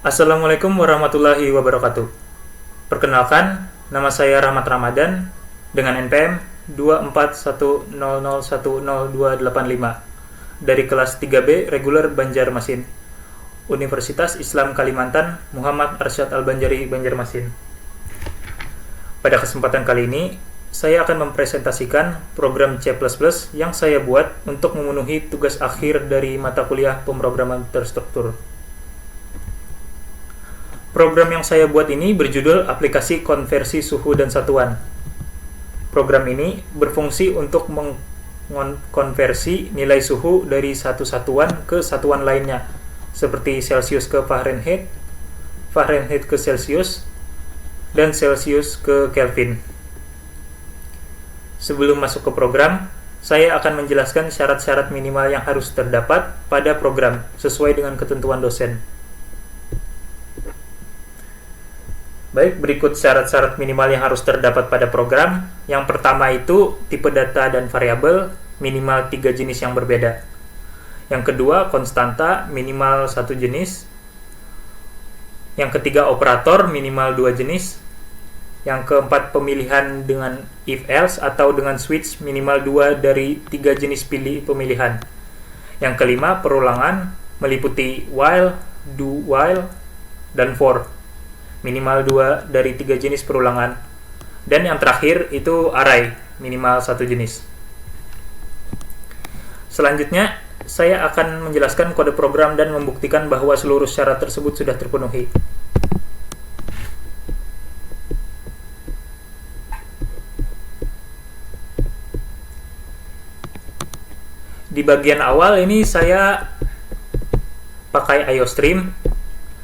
Assalamualaikum warahmatullahi wabarakatuh. Perkenalkan, nama saya Rahmat Ramadan dengan NPM 24100102855 dari kelas 3B reguler Banjarmasin, Universitas Islam Kalimantan Muhammad Arsyad Al-Banjari Banjarmasin. Pada kesempatan kali ini, saya akan mempresentasikan program C++ yang saya buat untuk memenuhi tugas akhir dari mata kuliah pemrograman terstruktur. Program yang saya buat ini berjudul Aplikasi Konversi Suhu dan Satuan. Program ini berfungsi untuk mengkonversi nilai suhu dari satu satuan ke satuan lainnya, seperti Celsius ke Fahrenheit, Fahrenheit ke Celsius, dan Celsius ke Kelvin. Sebelum masuk ke program, saya akan menjelaskan syarat-syarat minimal yang harus terdapat pada program sesuai dengan ketentuan dosen. Baik, berikut syarat-syarat minimal yang harus terdapat pada program. Yang pertama itu tipe data dan variabel minimal 3 jenis yang berbeda. Yang kedua, konstanta minimal 1 jenis. Yang ketiga, operator minimal 2 jenis. Yang keempat, pemilihan dengan if-else atau dengan switch minimal 2 dari 3 jenis pemilihan. Yang kelima, perulangan meliputi while, do while, dan for. Minimal 2 dari 3 jenis perulangan. Dan yang terakhir itu array, minimal 1 jenis. Selanjutnya, saya akan menjelaskan kode program dan membuktikan bahwa seluruh syarat tersebut sudah terpenuhi. Di bagian awal ini saya pakai IOStream,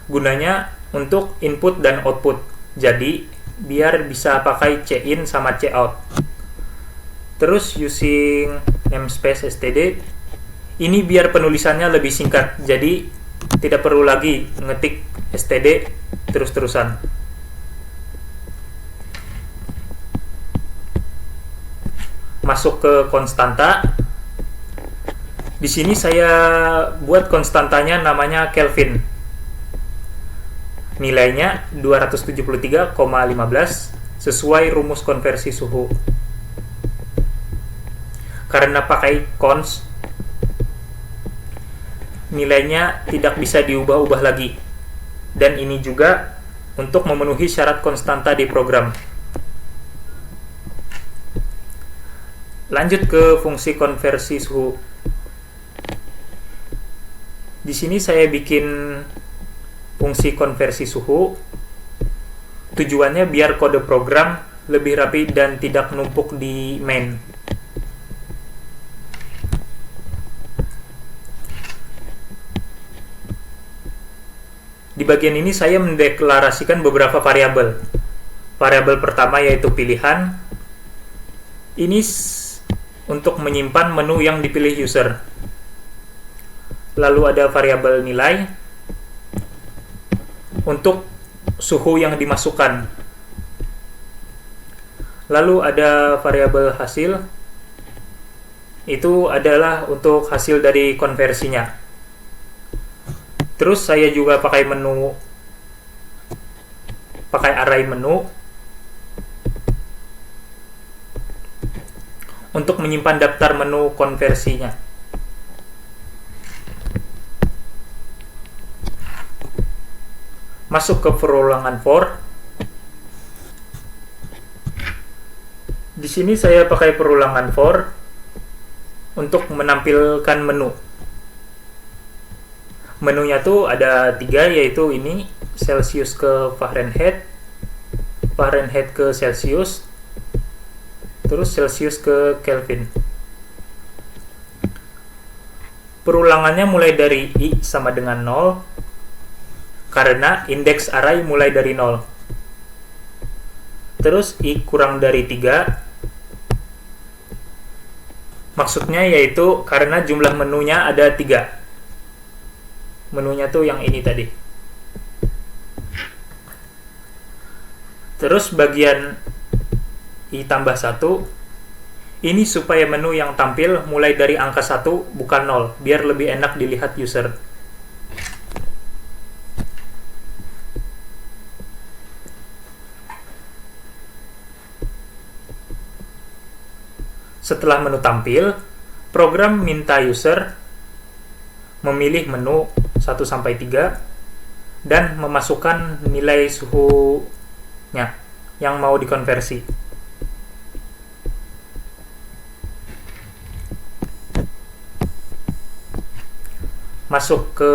gunanya untuk input dan output. Jadi biar bisa pakai cin sama cout. Terus using namespace std, ini biar penulisannya lebih singkat. Jadi tidak perlu lagi ngetik std terus-terusan. Masuk ke konstanta. Di sini saya buat konstantanya namanya Kelvin. Nilainya 273,15 sesuai rumus konversi suhu. Karena pakai cons, nilainya tidak bisa diubah-ubah lagi. Dan ini juga untuk memenuhi syarat konstanta di program. Lanjut ke fungsi konversi suhu. Di sini saya bikin fungsi konversi suhu. Tujuannya biar kode program lebih rapi dan tidak numpuk di main. Di bagian ini saya mendeklarasikan beberapa variabel. Variabel pertama yaitu pilihan. Ini untuk menyimpan menu yang dipilih user. Lalu ada variabel nilai untuk suhu yang dimasukkan. Lalu ada variabel hasil, itu adalah untuk hasil dari konversinya. Terus saya juga pakai array menu untuk menyimpan daftar menu konversinya. Masuk ke perulangan for. Di sini saya pakai perulangan for untuk menampilkan menu. Menunya tuh ada 3, yaitu ini Celsius ke Fahrenheit, Fahrenheit ke Celsius, terus Celsius ke Kelvin. Perulangannya mulai dari I sama dengan 0, karena indeks array mulai dari 0. Terus I kurang dari 3. Maksudnya yaitu karena jumlah menunya ada 3. Menunya tuh yang ini tadi. Terus bagian I tambah 1, ini supaya menu yang tampil mulai dari angka 1 bukan 0, biar lebih enak dilihat user. Setelah menu tampil, program minta user memilih menu 1-3 dan memasukkan nilai suhunya yang mau dikonversi. Masuk ke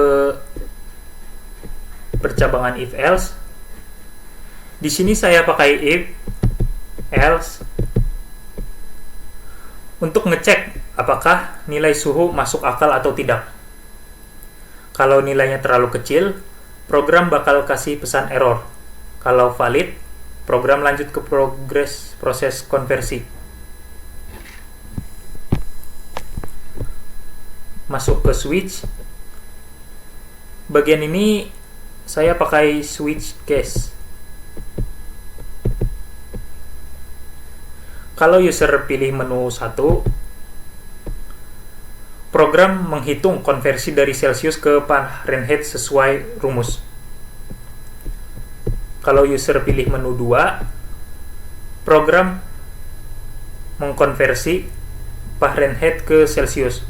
percabangan if else. Di sini saya pakai if else untuk ngecek apakah nilai suhu masuk akal atau tidak. Kalau nilainya terlalu kecil, program bakal kasih pesan error. Kalau valid, program lanjut ke proses konversi. Masuk ke switch. Bagian ini saya pakai switch case. Kalau user pilih menu 1, program menghitung konversi dari Celsius ke Fahrenheit sesuai rumus. Kalau user pilih menu 2, program mengkonversi Fahrenheit ke Celsius.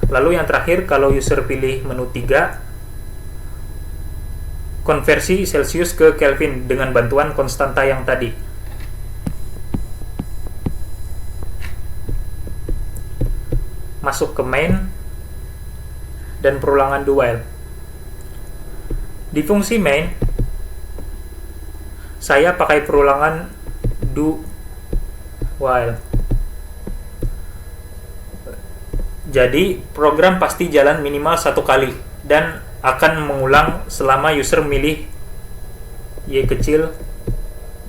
Lalu yang terakhir, kalau user pilih menu 3, konversi Celsius ke Kelvin dengan bantuan konstanta yang tadi. Masuk ke main dan perulangan do while. Di fungsi main, saya pakai perulangan do while. Jadi program pasti jalan minimal 1 kali dan akan mengulang selama user milih Y kecil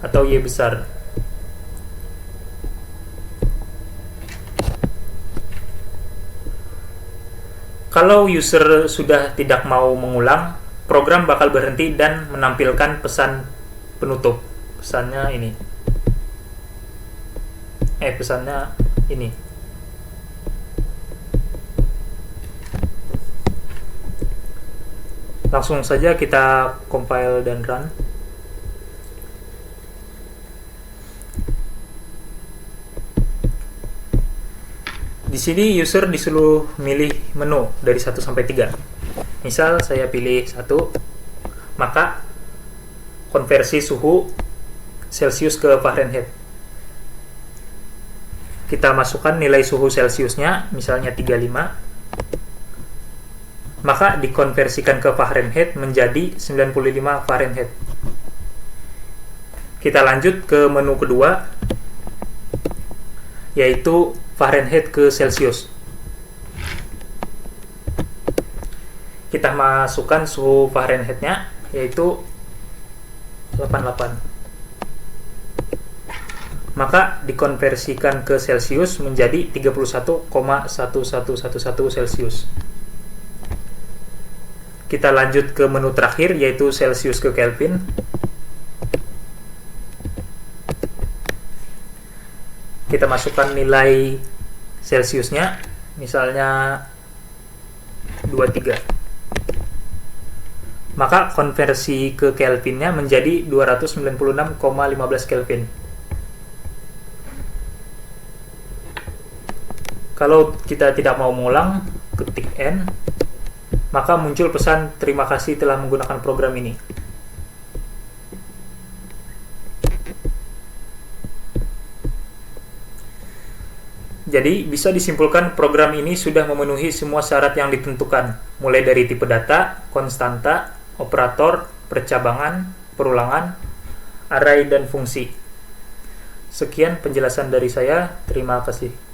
atau Y besar. Kalau user sudah tidak mau mengulang, program bakal berhenti dan menampilkan pesan penutup. Pesannya ini. Pesannya ini. Langsung saja kita compile dan run. Di sini user disuruh milih menu dari 1-3. Misal saya pilih 1, maka konversi suhu Celsius ke Fahrenheit. Kita masukkan nilai suhu Celsiusnya, misalnya 35. Maka dikonversikan ke Fahrenheit menjadi 95 Fahrenheit. Kita lanjut ke menu kedua, yaitu Fahrenheit ke Celsius. Kita masukkan suhu Fahrenheit-nya, yaitu 88. Maka dikonversikan ke Celsius menjadi 31,1111 Celsius. Kita lanjut ke menu terakhir, yaitu Celsius ke Kelvin. Kita masukkan nilai Celsiusnya, misalnya 23. Maka konversi ke Kelvinnya menjadi 296,15 Kelvin. Kalau kita tidak mau mengulang, ketik N, maka muncul pesan terima kasih telah menggunakan program ini. Jadi, bisa disimpulkan program ini sudah memenuhi semua syarat yang ditentukan, mulai dari tipe data, konstanta, operator, percabangan, perulangan, array, dan fungsi. Sekian penjelasan dari saya. Terima kasih.